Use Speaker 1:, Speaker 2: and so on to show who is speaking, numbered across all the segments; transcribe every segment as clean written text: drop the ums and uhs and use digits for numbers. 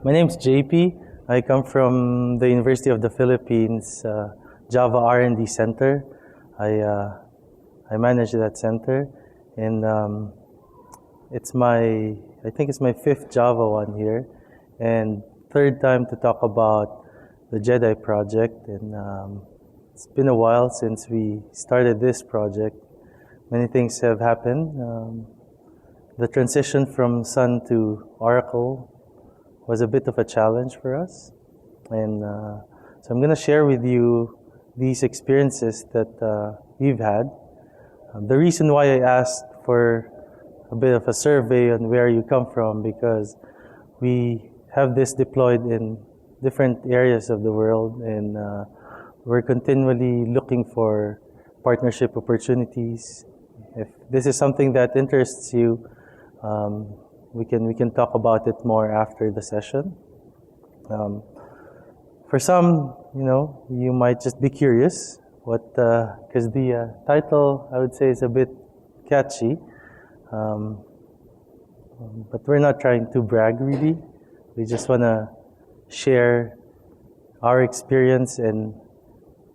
Speaker 1: My name's JP. I come from the University of the Philippines Java R&D Center. I manage that center, and I think it's my fifth Java one here, and third time to talk about the JEDI project. And it's been a while since we started this project. Many things have happened. The transition from Sun to Oracle was a bit of a challenge for us. And so I'm going to share with you these experiences that we've had. The reason why I asked for a bit of a survey on where you come from, because we have this deployed in different areas of the world, and we're continually looking for partnership opportunities. If this is something that interests you, we can talk about it more after the session. For some, you might just be curious because the title, I would say, is a bit catchy. But we're not trying to brag, really. We just want to share our experience, and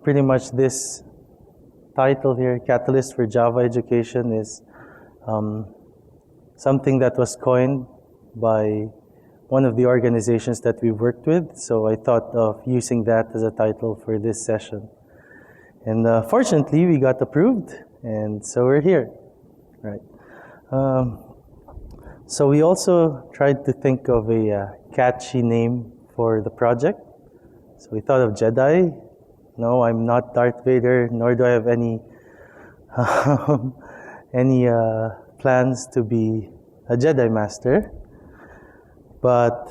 Speaker 1: pretty much this title here, Catalyst for Java Education, is something that was coined by one of the organizations that we worked with. So I thought of using that as a title for this session. And fortunately, we got approved, and so we're here. Right. So we also tried to think of a catchy name for the project. So we thought of JEDI. No, I'm not Darth Vader, nor do I have any plans to be a Jedi Master. But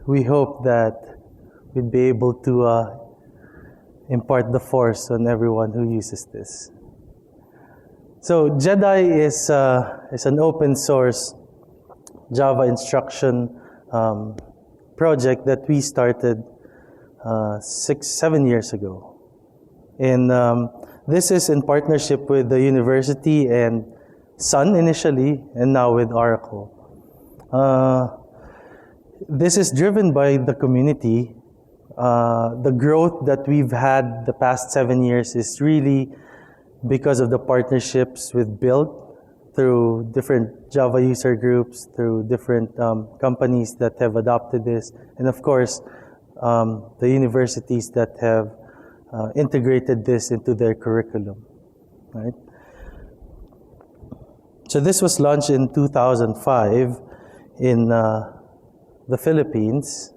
Speaker 1: we hope that we'd be able to impart the Force on everyone who uses this. So JEDI is an open source Java instruction project that we started 6-7 years ago. And this is in partnership with the university and Sun initially, and now with Oracle. This is driven by the community. The growth that we've had the past 7 years is really because of the partnerships we've built through different Java user groups, through different companies that have adopted this, and of course, the universities that have integrated this into their curriculum, right? So this was launched in 2005 in the Philippines.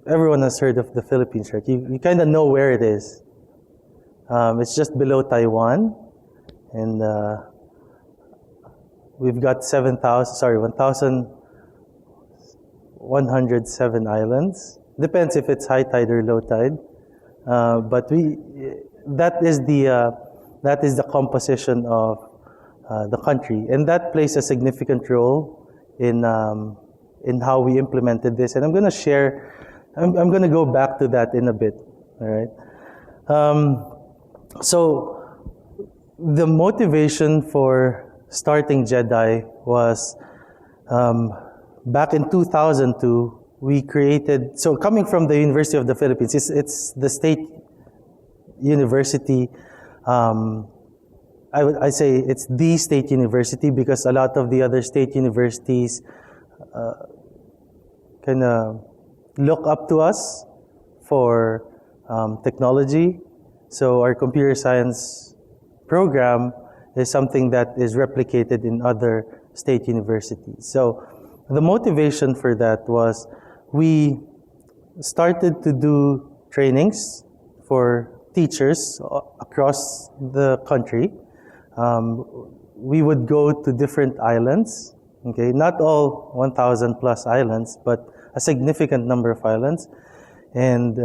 Speaker 1: Everyone has heard of the Philippines, right? You kind of know where it is. It's just below Taiwan, and we've got 1,107 islands. Depends if it's high tide or low tide, but that is the composition of the country, and that plays a significant role in how we implemented this. And I'm going to share. I'm going to go back to that in a bit. All right. So the motivation for starting JEDI was back in 2002. We created, so coming from the University of the Philippines, it's the state university. I say it's the state university because a lot of the other state universities kind of look up to us for technology. So our computer science program is something that is replicated in other state universities. So the motivation for that was we started to do trainings for teachers across the country. We would go to different islands, okay, not all 1,000 plus islands, but a significant number of islands, and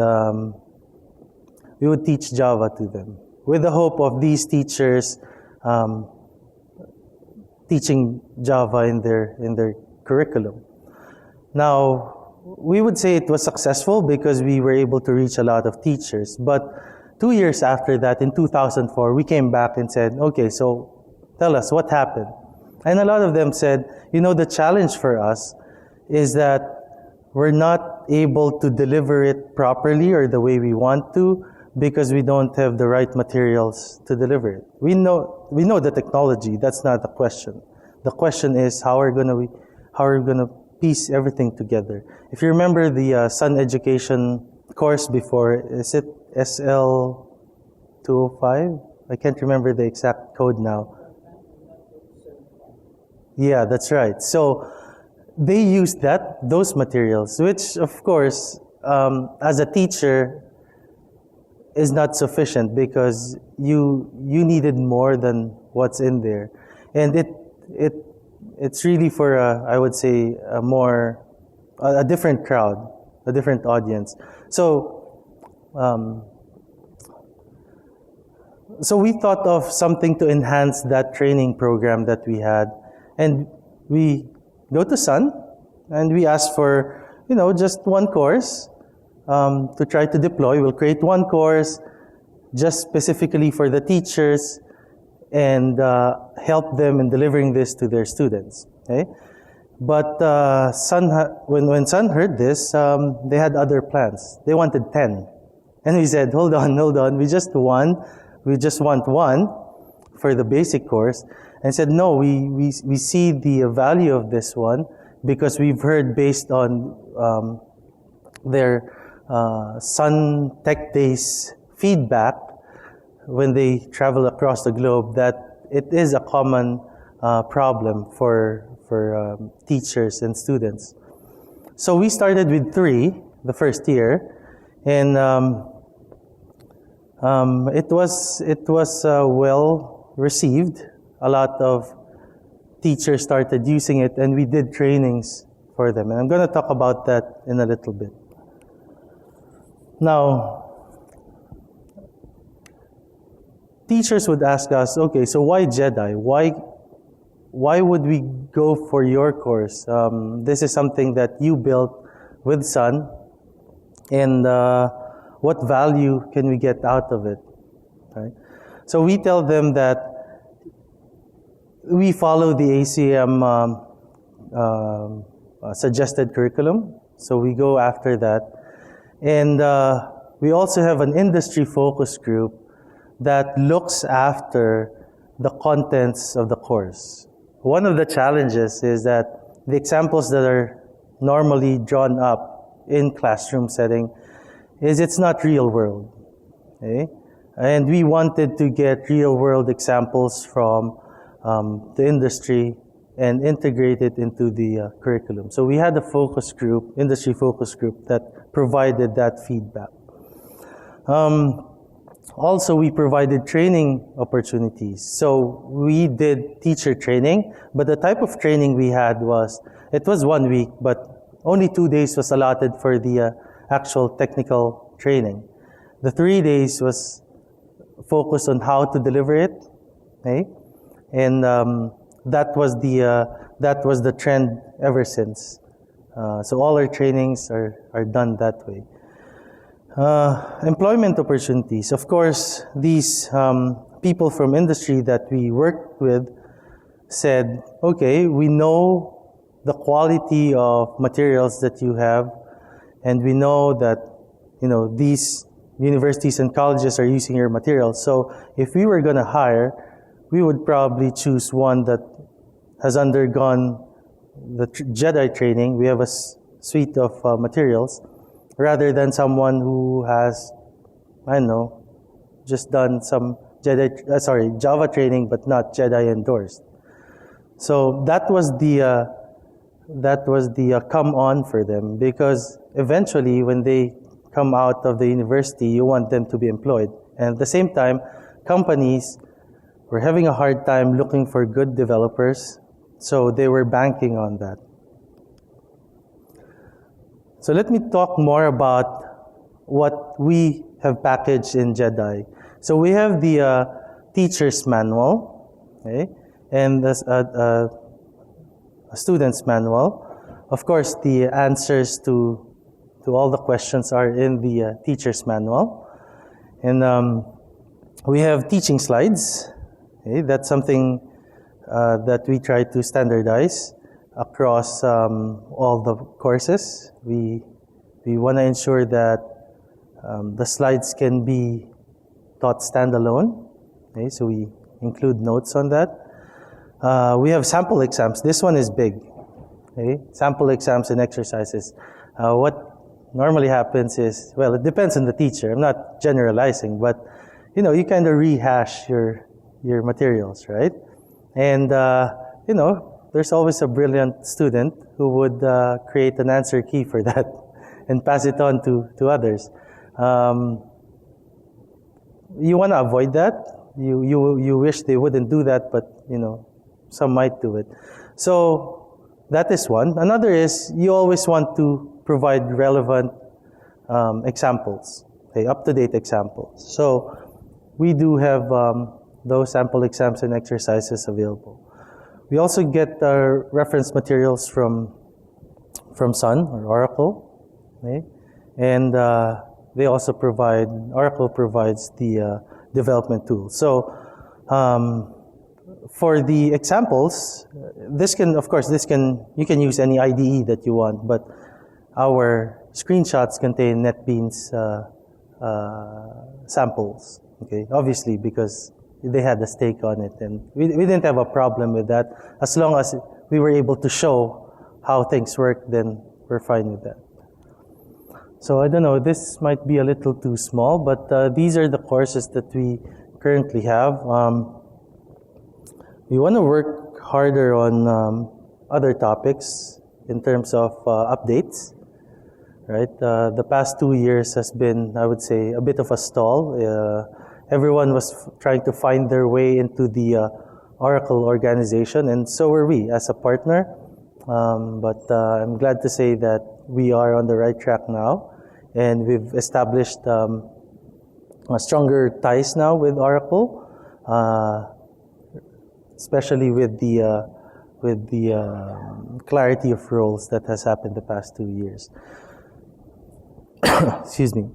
Speaker 1: we would teach Java to them with the hope of these teachers teaching Java in their curriculum. Now, we would say it was successful because we were able to reach a lot of teachers. But 2 years after that, in 2004, we came back and said, okay, so tell us what happened. And a lot of them said, the challenge for us is that we're not able to deliver it properly or the way we want to because we don't have the right materials to deliver it. We know the technology. That's not the question. The question is how are we gonna piece everything together. If you remember the Sun Education course before, is it SL 205? I can't remember the exact code now. Yeah, that's right. So they used those materials, which of course, as a teacher, is not sufficient because you needed more than what's in there, and it's really for I would say a different crowd, a different audience. So we thought of something to enhance that training program that we had, and we go to Sun and we ask for just one course to try to deploy. We'll create one course just specifically for the teachers and help them in delivering this to their students. Okay? But when Sun heard this, they had other plans. They wanted 10. And we said, hold on, we just want one for the basic course. And said, no, we see the value of this one because we've heard based on their Sun Tech Days feedback when they travel across the globe that it is a common problem for teachers and students. So we started with 3 the first year, and it was well received. A lot of teachers started using it, and we did trainings for them. And I'm going to talk about that in a little bit. Now, teachers would ask us, okay, so why JEDI? Why would we go for your course? This is something that you built with Sun, and what value can we get out of it? Right? So we tell them that we follow the ACM suggested curriculum, so we go after that. And we also have an industry focus group that looks after the contents of the course. One of the challenges is that the examples that are normally drawn up in classroom setting is it's not real world. Okay? And we wanted to get real world examples from the industry and integrate it into the curriculum. So we had a focus group, industry focus group, that provided that feedback. Also, we provided training opportunities. So we did teacher training, but the type of training we had was 1 week, but only 2 days was allotted for the actual technical training. The 3 days was focused on how to deliver it, okay? And that was the trend ever since. So all our trainings are done that way. Employment opportunities. Of course, these people from industry that we worked with said, okay, we know the quality of materials that you have, and we know that these universities and colleges are using your materials. So if we were going to hire, we would probably choose one that has undergone the JEDI training. We have a suite of materials, rather than someone who has, just done some Java training but not JEDI endorsed. So that was the come on for them, because eventually when they come out of the university, you want them to be employed. And at the same time, companies were having a hard time looking for good developers, so they were banking on that. So let me talk more about what we have packaged in JEDI. So we have the teacher's manual, okay, and a student's manual. Of course, the answers to all the questions are in the teacher's manual. And we have teaching slides. Okay, that's something that we try to standardize. across all the courses. We want to ensure that the slides can be taught standalone. Okay, so we include notes on that. We have sample exams. This one is big. Okay, sample exams and exercises. What normally happens is, well, it depends on the teacher. I'm not generalizing, but you kind of rehash your materials, right? And there's always a brilliant student who would create an answer key for that and pass it on to others. You want to avoid that. You wish they wouldn't do that, but some might do it. So that is one. Another is you always want to provide relevant examples, okay, up-to-date examples. So we do have those sample exams and exercises available. We also get reference materials from Sun or Oracle, okay? And they also Oracle provides the development tool. So for the examples, you can use any IDE that you want, but our screenshots contain NetBeans samples, okay? Obviously, because they had a stake on it, and we didn't have a problem with that. As long as we were able to show how things work, then we're fine with that. So I don't know, this might be a little too small, but these are the courses that we currently have. We want to work harder on other topics in terms of updates, right? The past 2 years has been, I would say, a bit of a stall. Everyone was trying to find their way into the Oracle organization, and so were we as a partner. But I'm glad to say that we are on the right track now, and we've established stronger ties now with Oracle, especially with the clarity of roles that has happened the past 2 years. Excuse me.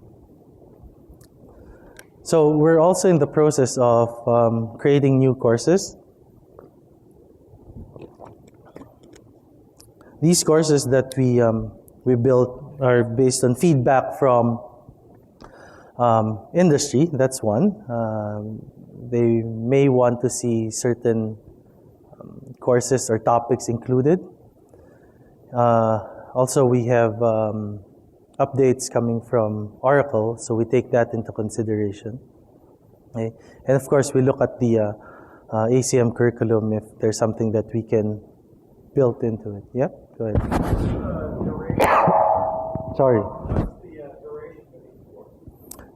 Speaker 1: So we're also in the process of creating new courses. These courses that we built are based on feedback from industry. That's one. They may want to see certain courses or topics included. Also, we have updates coming from Oracle, so we take that into consideration. Okay. And of course, we look at the ACM curriculum if there's something that we can build into it. Yeah, go ahead. Sorry.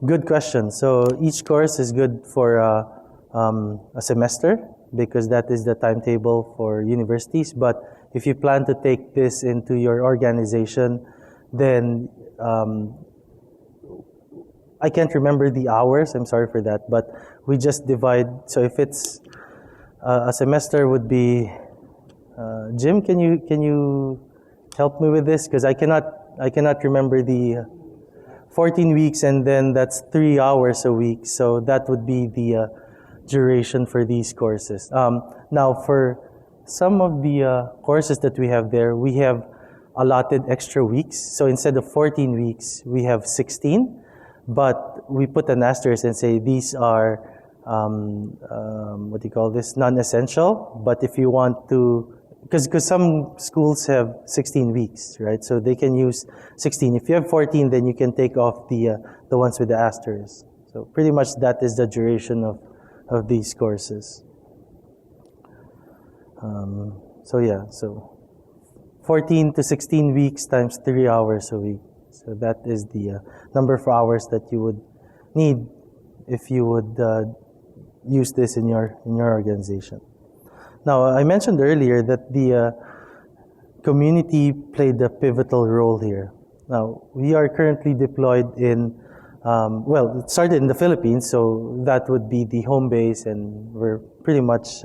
Speaker 1: Good question. So each course is good for a semester, because that is the timetable for universities. But if you plan to take this into your organization, then I can't remember the hours, I'm sorry for that, but we just divide. So if it's a semester would be, Jim, can you help me with this? Because I cannot remember the 14 weeks, and then that's 3 hours a week. So that would be the duration for these courses. Now for some of the courses that we have there, we have allotted extra weeks. So instead of 14 weeks, we have 16. But we put an asterisk and say these are, non-essential. But if you want to, because some schools have 16 weeks, right? So they can use 16. If you have 14, then you can take off the ones with the asterisk. So pretty much that is the duration of these courses. So 14 to 16 weeks times 3 hours a week. So that is the number of hours that you would need if you would use this in your organization. Now, I mentioned earlier that the community played a pivotal role here. Now, we are currently deployed in, it started in the Philippines, so that would be the home base, and we're pretty much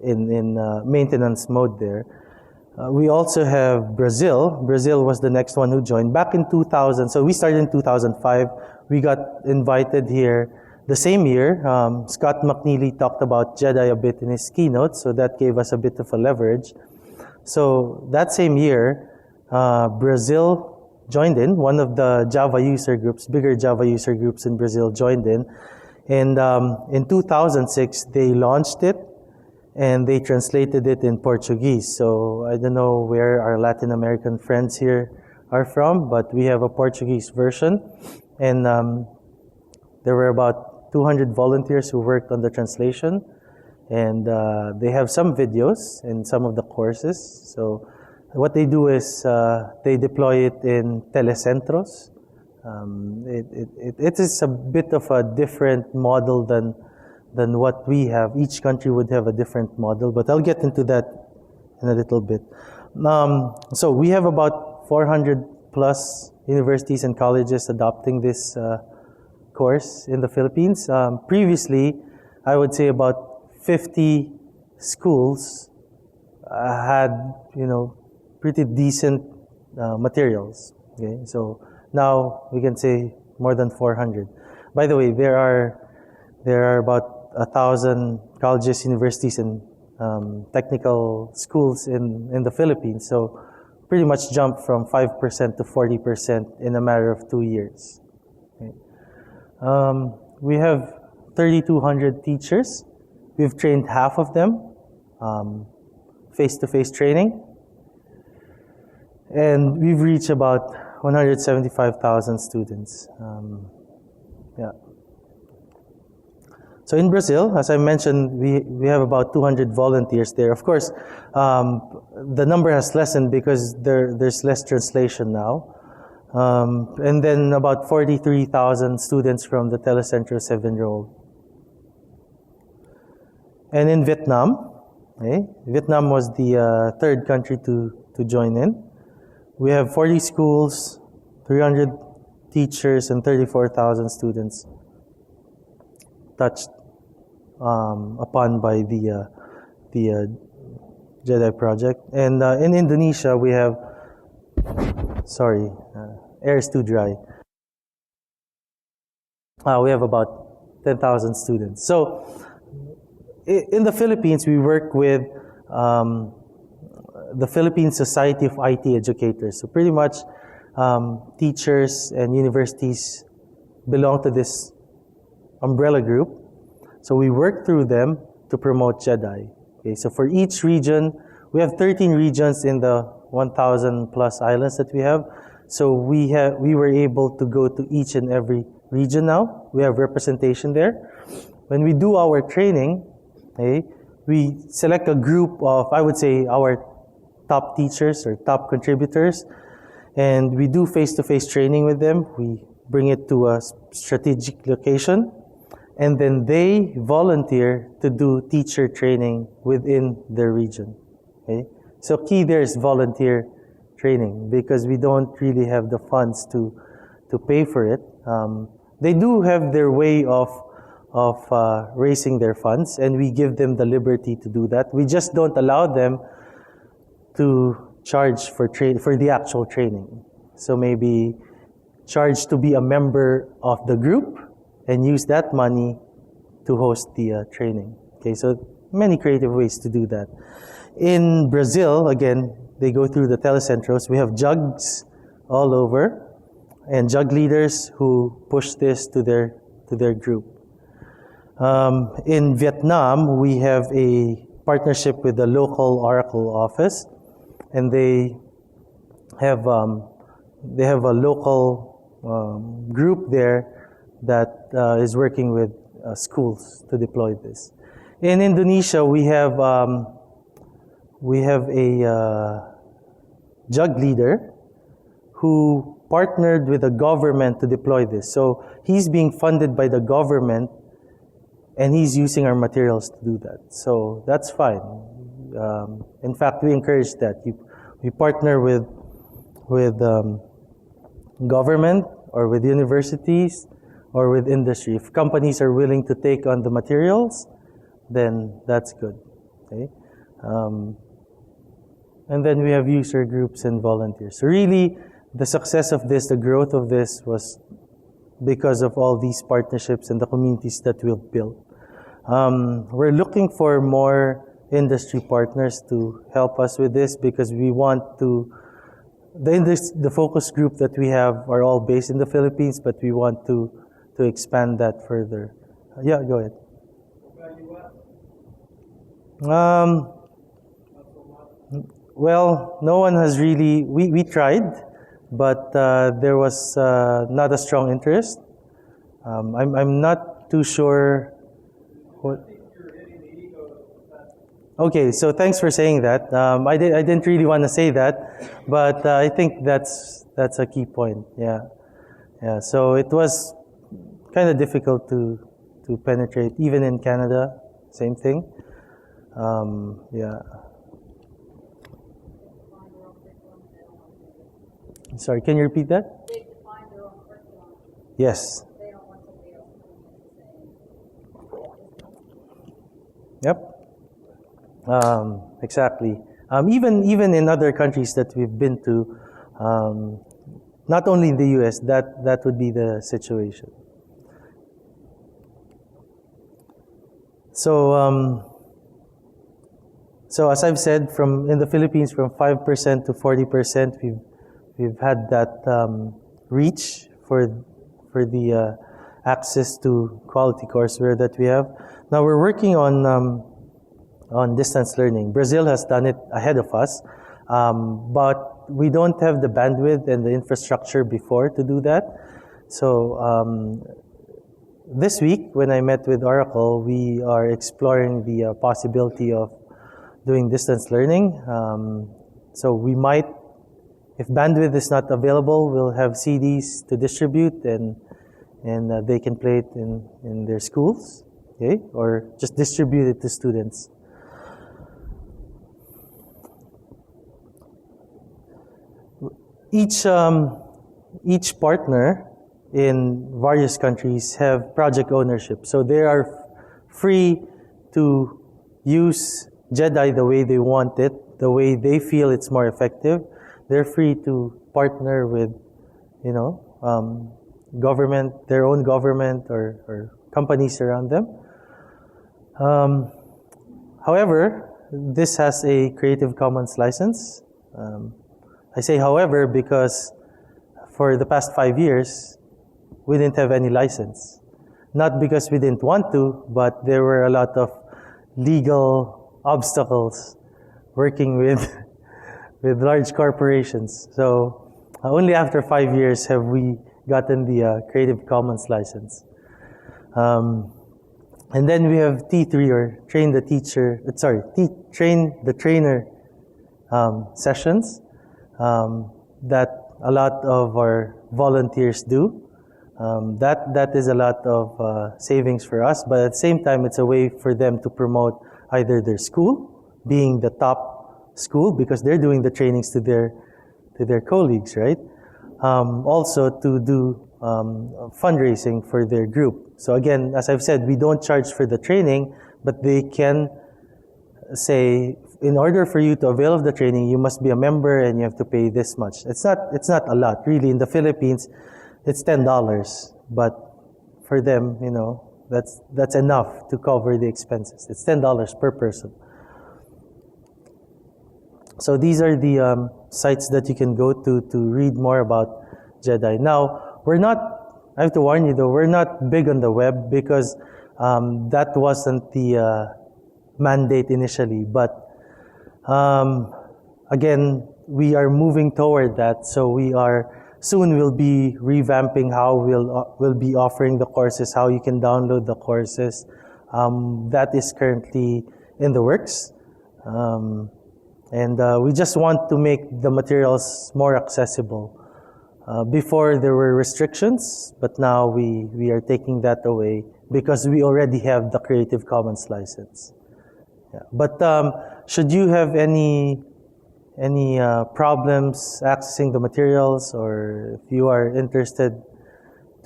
Speaker 1: in maintenance mode there. We also have Brazil. Brazil was the next one who joined back in 2000. So we started in 2005. We got invited here The same year, Scott McNeely talked about JEDI a bit in his keynote, so that gave us a bit of a leverage. So that same year, Brazil joined in. One of the Java user groups, bigger Java user groups in Brazil joined in. And in 2006, they launched it and they translated it in Portuguese. So I don't know where our Latin American friends here are from, but we have a Portuguese version. And there were about 200 volunteers who worked on the translation. And they have some videos in some of the courses. So what they do is they deploy it in telecentros. It is a bit of a different model than what we have. Each country would have a different model, but I'll get into that in a little bit. So we have about 400 plus universities and colleges adopting this course in the Philippines. Previously, I would say about 50 schools had, pretty decent materials. Okay, so now we can say more than 400. By the way, there are about 1,000 colleges, universities, and technical schools in the Philippines. So pretty much jumped from 5% to 40% in a matter of 2 years. Okay. We have 3,200 teachers. We've trained half of them, face-to-face training. And we've reached about 175,000 students. Yeah. So in Brazil, as I mentioned, we have about 200 volunteers there. Of course, the number has lessened because there's less translation now. And then about 43,000 students from the telecentros have enrolled. And in Vietnam, Vietnam was the third country to join in. We have 40 schools, 300 teachers, and 34,000 students touched upon by the JEDI project. And in Indonesia, we have, air is too dry. We have about 10,000 students. So in the Philippines, we work with the Philippine Society of IT Educators. So pretty much teachers and universities belong to this umbrella group. So we work through them to promote JEDI. Okay, so for each region, we have 13 regions in the 1,000 plus islands that we have. So we were able to go to each and every region now. We have representation there. When we do our training, we select a group of, I would say, our top teachers or top contributors, and we do face-to-face training with them. We bring it to a strategic location, and then they volunteer to do teacher training within their region. Okay? So key there is volunteer training because we don't really have the funds to pay for it. They do have their way of raising their funds, and we give them the liberty to do that. We just don't allow them to charge for the actual training. So maybe charge to be a member of the group and use that money to host the training. Okay, so many creative ways to do that. In Brazil, again, they go through the telecentros. We have jugs all over and jug leaders who push this to their group. In Vietnam, we have a partnership with the local Oracle office, and they have a local group there that is working with schools to deploy this. In Indonesia, we have a jug leader who partnered with the government to deploy this. So he's being funded by the government, and he's using our materials to do that. So that's fine. In fact, we encourage that. We partner with government or with universities or with industry. If companies are willing to take on the materials, then that's good. Okay? And then we have user groups and volunteers. So really, the success of this, the growth of this was because of all these partnerships and the communities that we've built. We're looking for more industry partners to help us with this because we want to, the focus group that we have are all based in the Philippines, but we want to expand that further. Yeah, go ahead. Well, no one has really, we tried, but there was not a strong interest. I'm not too sure what. Okay, so thanks for saying that. I didn't really want to say that, but I think that's a key point. Yeah, yeah. So it was kind of difficult to penetrate, even in Canada. Same thing. Yeah. Sorry, can you repeat that? They define their own curriculum. Yes. They don't want somebody else to come in and say. Yep. Exactly. Even in other countries that we've been to, not only in the U.S., that would be the situation. So, so as I've said, in the Philippines, from 5% to 40%, we've had that reach for the access to quality courseware that we have. Now we're working on distance learning. Brazil has done it ahead of us, but we don't have the bandwidth and the infrastructure before to do that. So this week, when I met with Oracle, we are exploring the possibility of doing distance learning. So we might, if bandwidth is not available, we'll have CDs to distribute, and they can play it in their schools, okay, or just distribute it to students. Each partner in various countries have project ownership, so they are free to use JEDI the way they want it, the way they feel it's more effective. They're free to partner with, government, their own government or companies around them. However, this has a Creative Commons license. I say however because for the past 5 years, we didn't have any license. Not because we didn't want to, but there were a lot of legal obstacles working with large corporations. So only after 5 years have we gotten the Creative Commons license. And then we have T3, or train the teacher, train the trainer sessions that a lot of our volunteers do. That is a lot of savings for us, but at the same time, it's a way for them to promote either their school, being the top school, because they're doing the trainings to their colleagues, right? Also to do fundraising for their group. So again, as I've said, we don't charge for the training, but they can say, in order for you to avail of the training, you must be a member and you have to pay this much. It's not a lot, really. In the Philippines, it's $10, but for them, that's enough to cover the expenses. It's $10 per person. So these are the sites that you can go to read more about JEDI. Now, I have to warn you though, we're not big on the web because that wasn't the mandate initially. But again, we are moving toward that. So soon we'll be revamping how we'll be offering the courses, how you can download the courses. That is currently in the works. And we just want to make the materials more accessible. Before there were restrictions, but now we are taking that away because we already have the Creative Commons license. Yeah. But should you have any problems accessing the materials, or if you are interested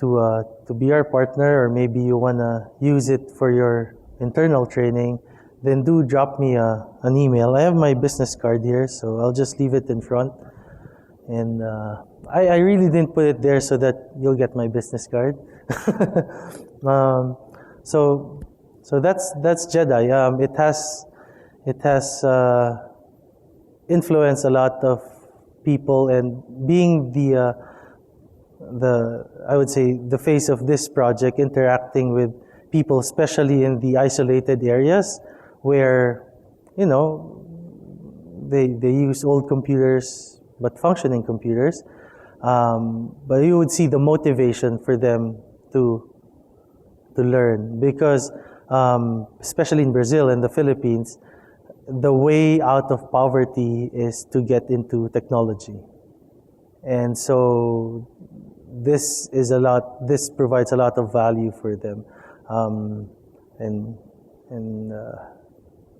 Speaker 1: to be our partner, or maybe you want to use it for your internal training, then do drop me an email. I have my business card here, so I'll just leave it in front. And I really didn't put it there so that you'll get my business card. um, so so that's JEDI. It has influenced a lot of people, and being the I would say the face of this project, interacting with people, especially in the isolated areas where they use old computers but functioning computers. But you would see the motivation for them to learn, because especially in Brazil and the Philippines, the way out of poverty is to get into technology. And so this provides a lot of value for them. And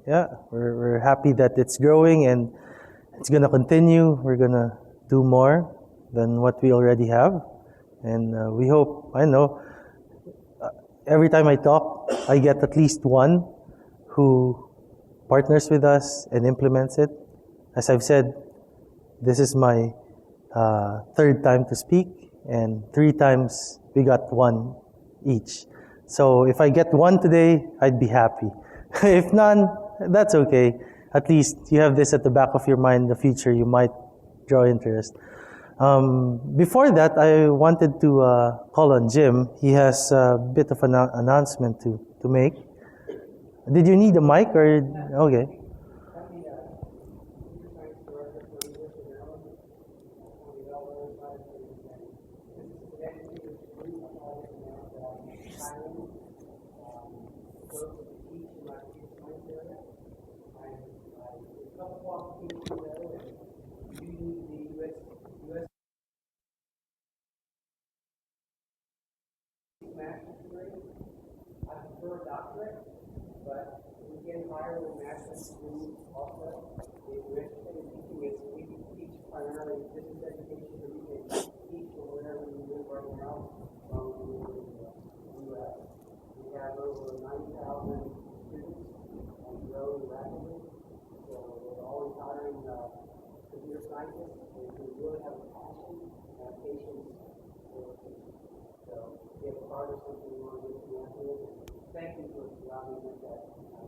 Speaker 1: yeah, we're happy that it's growing, and it's going to continue. We're going to do more than what we already have. And we hope, I know, every time I talk, I get at least one who partners with us and implements it. As I've said, this is my third time to speak, and 3 times we got one each. So if I get one today, I'd be happy. If none, that's okay. At least you have this at the back of your mind. In the future, you might draw interest. Before that, I wanted to call on Jim. He has a bit of an announcement to make. Did you need a mic or okay?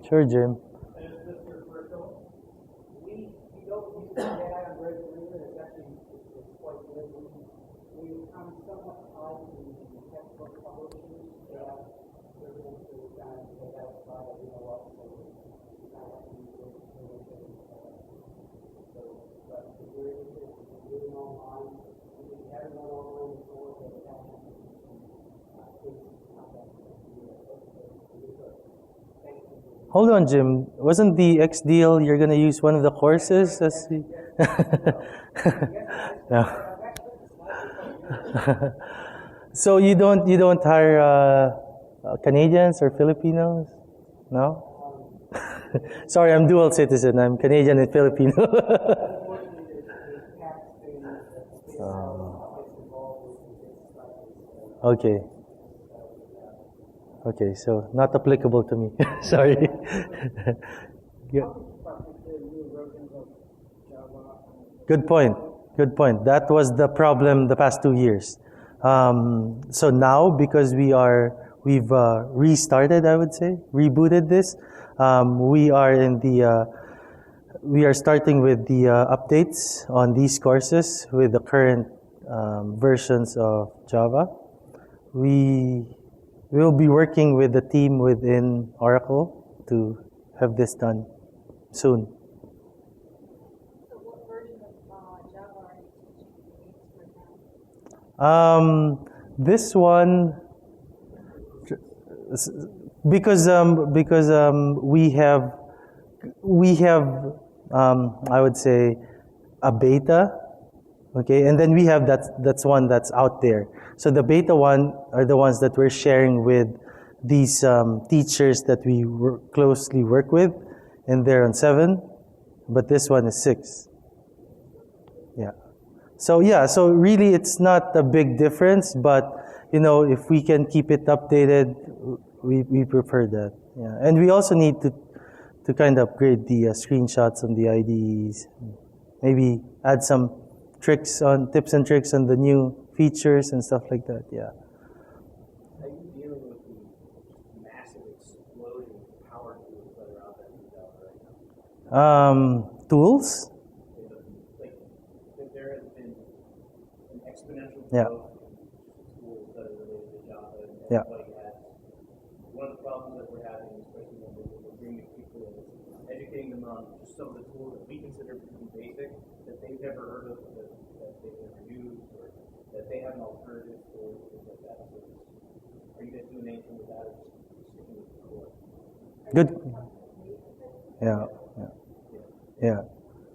Speaker 1: Sure, Jim. Hold on, Jim. Wasn't the X deal you're going to use one of the courses as the no. So you don't hire Canadians or Filipinos? No? Sorry, I'm dual citizen. I'm Canadian and Filipino. Okay. Okay, so not applicable to me. Sorry. Yeah. Good point. Good point. That was the problem the past 2 years. So now, because we've restarted, I would say, rebooted this. We are starting with the updates on these courses with the current versions of Java. We will be working with the team within Oracle to have this done soon.
Speaker 2: So what version of Java are you teaching
Speaker 1: right now? This one, because we have I would say a beta, okay, and then we have that's one that's out there. So the beta one are the ones that we're sharing with these teachers that we closely work with, and they're on 7, but this one is 6. Yeah. So really it's not a big difference, but if we can keep it updated, we prefer that. Yeah. And we also need to kind of upgrade the screenshots on the IDEs, maybe add some tips and tricks on the new features and stuff like that. Yeah.
Speaker 3: Are you dealing with the massive explosion of power tools that are out there in Java right now?
Speaker 1: Tools.
Speaker 3: Like, there has been an exponential
Speaker 1: Yeah.
Speaker 3: growth in tools that are related to Java, and
Speaker 1: Yeah.
Speaker 3: everybody has. One of the problems that we're having, especially when we're bringing people in, is educating them on just some of the tools that we consider to be basic, that they've never heard of, that they've never used, or that they have an alternative for, things like that. So are you guys doing anything with that, or just sticking with the core?
Speaker 1: Good. Yeah. Yeah. Yeah.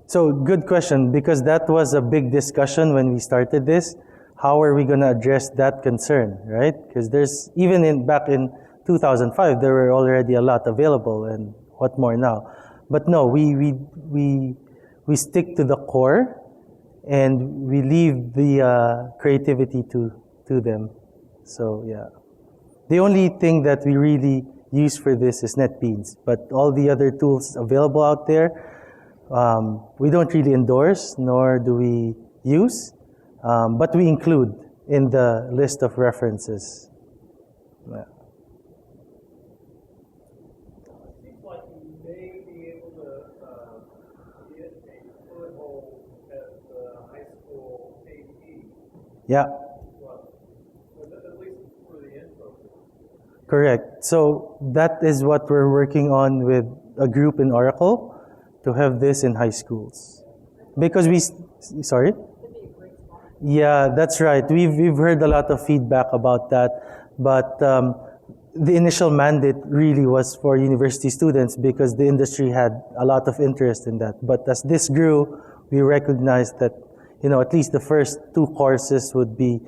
Speaker 1: So good question, because that was a big discussion when we started this. How are we going to address that concern, right? Because there's even back in 2005 there were already a lot available, and what more now? But no, we stick to the core, and we leave the creativity to them. So yeah, the only thing that we really use for this is NetBeans, but all the other tools available out there, we don't really endorse, nor do we use, but we include in the list of references. Yeah.
Speaker 4: Seems like you may be able to get a foothold at the high school AP.
Speaker 1: Yeah.
Speaker 4: Well, at least for the intro.
Speaker 1: Correct. So that is what we're working on with a group in Oracle, to have this in high schools. Because sorry? Yeah, that's right. We've heard a lot of feedback about that, but the initial mandate really was for university students because the industry had a lot of interest in that. But as this grew, we recognized that, at least the first 2 courses would be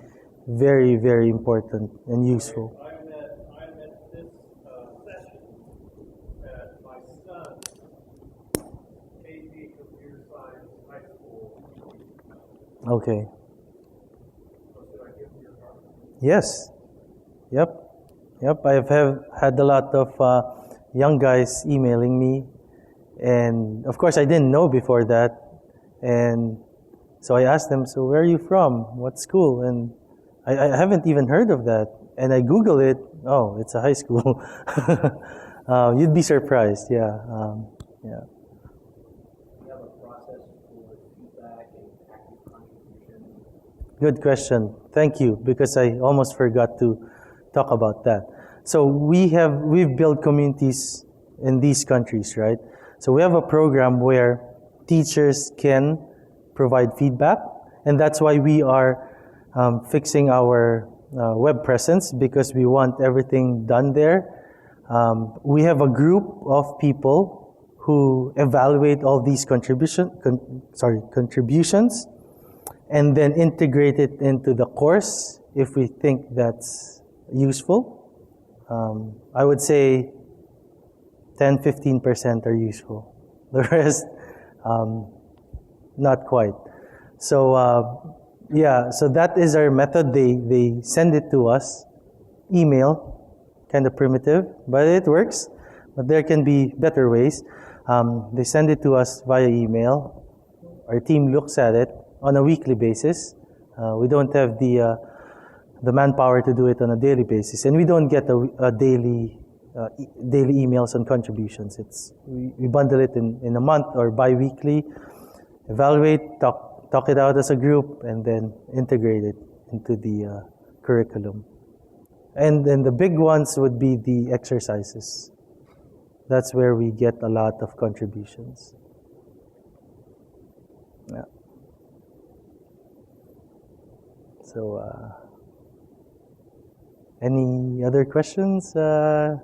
Speaker 1: very, very important and useful.
Speaker 4: I'm at this session at my son's AP Computer Science High School.
Speaker 1: Okay.
Speaker 4: So should I give him your card?
Speaker 1: Yes. Yep. I've had a lot of young guys emailing me, and of course I didn't know before that, and so I asked them, so where are you from? What school? And I haven't even heard of that. And I Google it. Oh, it's a high school. You'd be surprised. Yeah. Yeah.
Speaker 3: Do you have a process for feedback and active contribution?
Speaker 1: Good question. Thank you, because I almost forgot to talk about that. So we've built communities in these countries, right? So we have a program where teachers can provide feedback, and that's why we are fixing our web presence, because we want everything done there. We have a group of people who evaluate all these contributions, and then integrate it into the course if we think that's useful. I would say 10-15% are useful. The rest, not quite. So so that is our method. They send it to us, email, kind of primitive, but it works. But there can be better ways. They send it to us via email. Our team looks at it on a weekly basis. We don't have the manpower to do it on a daily basis, and we don't get a daily emails on contributions. We bundle it in a month or bi-weekly, evaluate, talk it out as a group, and then integrate it into the curriculum. And then the big ones would be the exercises. That's where we get a lot of contributions. Yeah. So, any other questions? I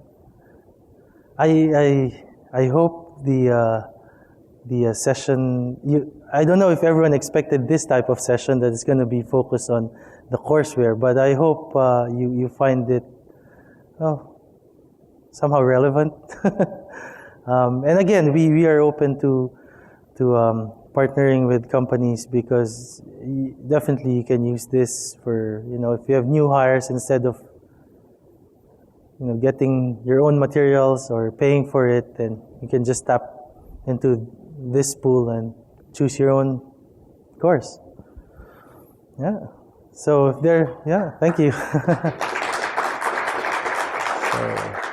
Speaker 1: hope the session. I don't know if everyone expected this type of session that is going to be focused on the courseware, but I hope you find it somehow relevant. And again, we are open to partnering with companies, because definitely you can use this for, if you have new hires, instead of getting your own materials or paying for it, then you can just tap into this pool and choose your own course. Yeah. So if they're, yeah, thank you. So,